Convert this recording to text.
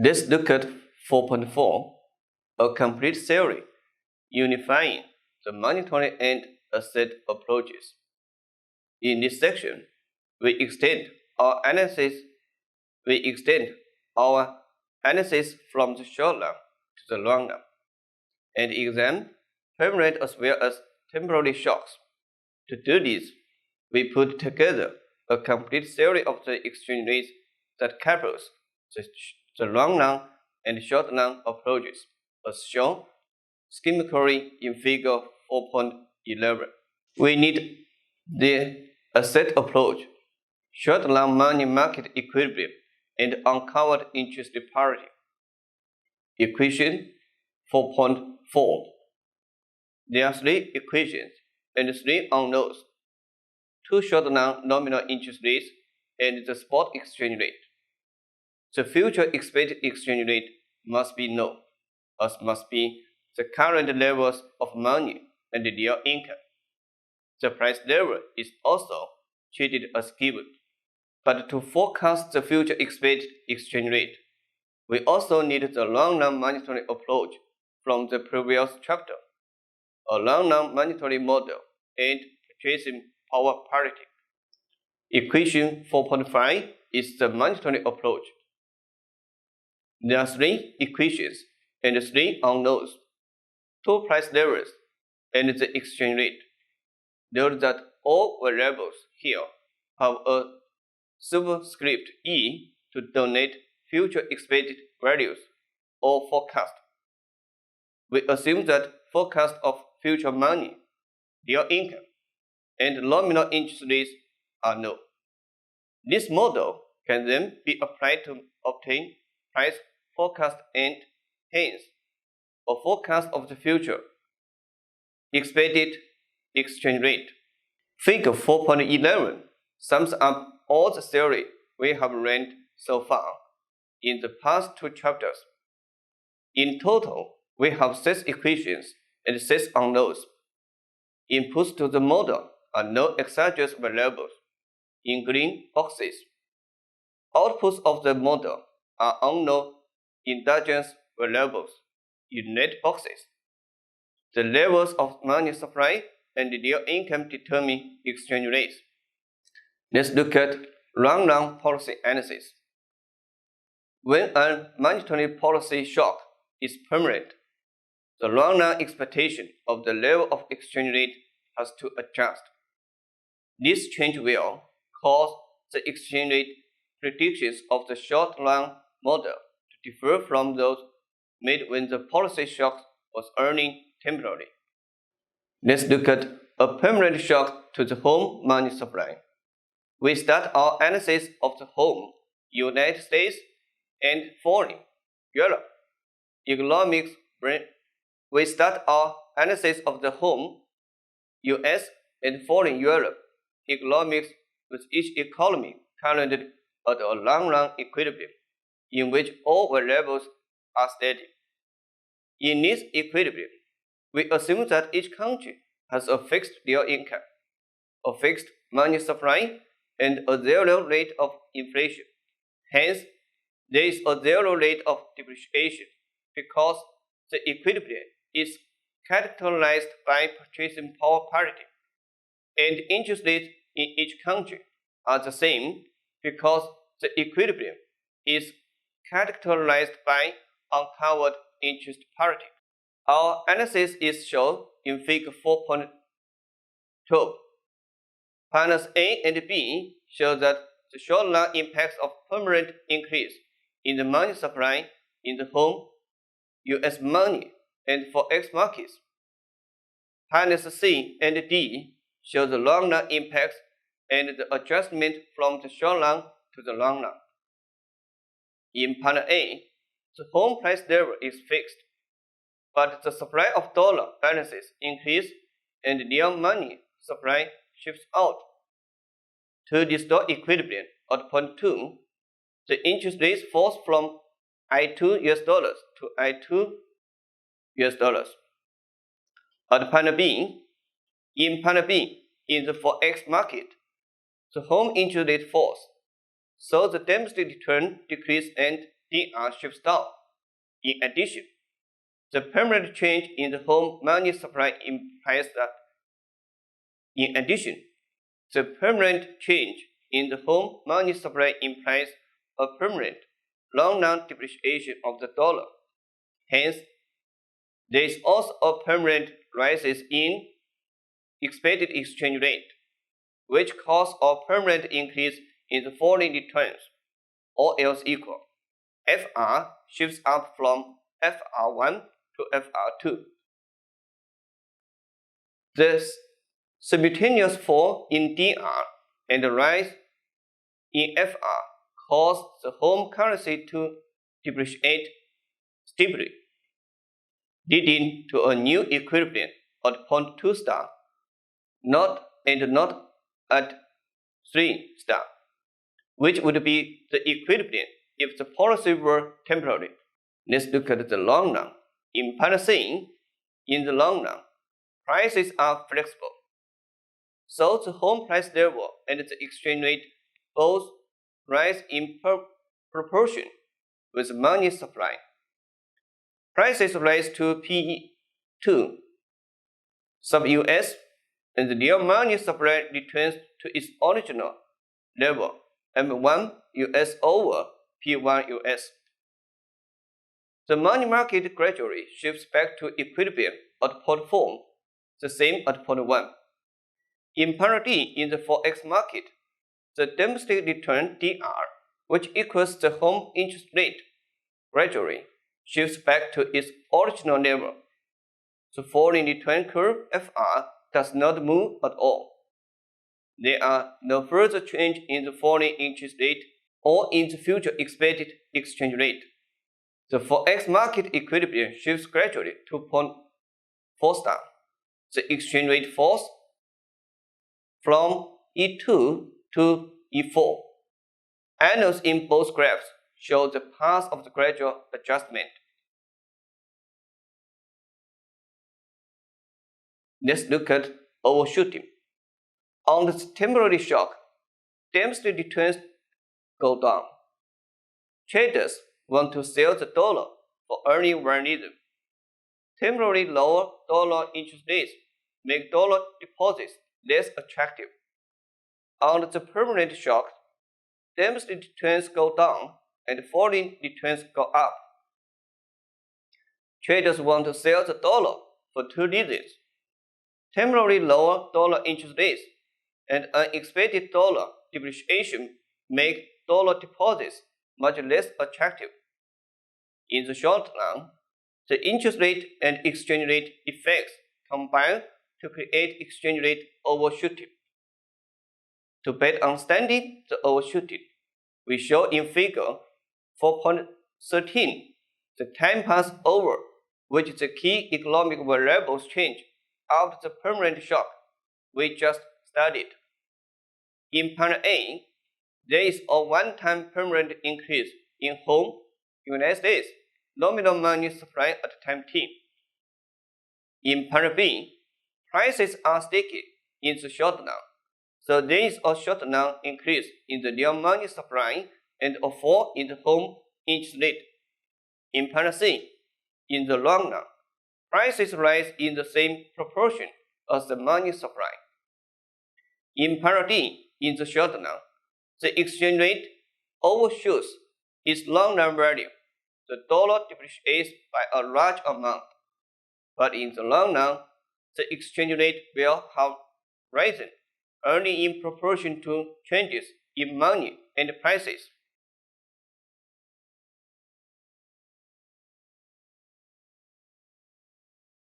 Let's look at 4.4, a complete theory, unifying the monetary and asset approaches. In this section, we extend our analysis from the short run to the long run and examine permanent as well as temporary shocks. To do this, we put together a complete theory of the exchange rates that covers the long run and short run approaches, as shown schematically in figure 4.11. We need the asset approach, short run money market equilibrium, and uncovered interest parity. Equation 4.4. There are three equations and three unknowns: two short-run nominal interest rates and the spot exchange rate. The future expected exchange rate must be known, as must be the current levels of money and their income. The price level is also treated as given. But to forecast the future expected exchange rate, we also need the long-run monetary approach from the previous chapter, a long-run monetary model, and purchasing power parity. Equation 4.5 is the monetary approach. There are three equations and three unknowns: two price levels and the exchange rate. Note that all variables here have a superscript E to denote future expected values or forecast. We assume that forecast of future money, their income, and nominal interest rates are known. This model can then be applied to obtain price forecast and hence a forecast of the future expected exchange rate. Figure 4.11 sums up all the theory we have read so far in the past two chapters. In total, we have 6 equations and 6 unknowns. Inputs to the model are no exogenous variables in green boxes. Outputs of the model are unknown endogenous variables in red boxes. The levels of money supply and their income determine exchange rates. Let's look at long-run policy analysis. When a monetary policy shock is permanent, the long-run expectation of the level of exchange rate has to adjust. This change will cause the exchange rate predictions of the short-run model to differ from those made when the policy shock was earning temporarily. Let's look at a permanent shock to the home money supply. We start our analysis of the home, United States, and foreign, Europe, economics. We start our analysis of the home, US, and foreign Europe economics with each economy currently at a long-run equilibrium, in which all variables are steady. In this equilibrium, we assume that each country has a fixed real income, a fixed money supply, and a zero rate of inflation. Hence, there is a zero rate of depreciation because the equilibrium is characterized by purchasing power parity, and interest rates in each country are the same because the equilibrium is characterized by uncovered interest parity. Our analysis is shown in figure 4.12. Panels A and B show that the short-run impacts of permanent increase in the money supply in the home, US money, and forex markets. Panels C and D show the long-run impacts and the adjustment from the short run to the long run. In panel A, the home price level is fixed, but the supply of dollar balances increase and their money supply shifts out. To restore equilibrium at point 2, the interest rate falls from I2 US dollars to I2 US dollars. At panel B, in the forex market, the home interest rate falls, so the domestic return decreases and DR shifts down. In addition, the permanent change in the home money supply implies that a permanent long-run depreciation of the dollar. Hence, there is also a permanent rise in expected exchange rate, which causes a permanent increase in the foreign returns. All else equal, FR shifts up from FR1 to FR2. The simultaneous fall in DR and the rise in FR cause the home currency to depreciate steeply, leading to a new equilibrium at point 2 star, not at 3 star, which would be the equilibrium if the policy were temporary. Let's look at the long run. In Panacea, in the long run, prices are flexible. So the home price level and the exchange rate both rise in proportion with money supply. Prices rise to PE2 sub-US, and the real money supply returns to its original level, M1 US over P1 US. The money market gradually shifts back to equilibrium at point 4, the same at point 1. In parity in the forex market, the domestic return DR, which equals the home interest rate, gradually shifts back to its original level. The foreign return curve FR does not move at all. There are no further change in the foreign interest rate or in the future expected exchange rate. The forex market equilibrium shifts gradually to point 4 star. The exchange rate falls from E2 to E4. Arrows in both graphs show the path of the gradual adjustment. Let's look at overshooting. On the temporary shock, domestic returns go down. Traders want to sell the dollar for earning one reason. Temporarily lower dollar interest rates make dollar deposits less attractive. On the permanent shock, domestic returns go down and foreign returns go up. Traders want to sell the dollar for two reasons. Temporarily lower dollar interest rates and unexpected dollar depreciation make dollar deposits much less attractive. In the short run, the interest rate and exchange rate effects combine to create exchange rate overshooting. To better understand the overshooting, we show in figure 4.13 the time pass over which the key economic variables change after the permanent shock we just studied. In part A, there is a one-time permanent increase in home United States nominal money supply at time t. In part B, prices are sticky in the short run, so there is a short run increase in the real money supply and a fall in the home interest rate. In part C, in the long run, prices rise in the same proportion as the money supply. In part D, in the short run, the exchange rate overshoots its long-run value. The dollar depreciates by a large amount, but in the long run, the exchange rate will have risen only in proportion to changes in money and prices.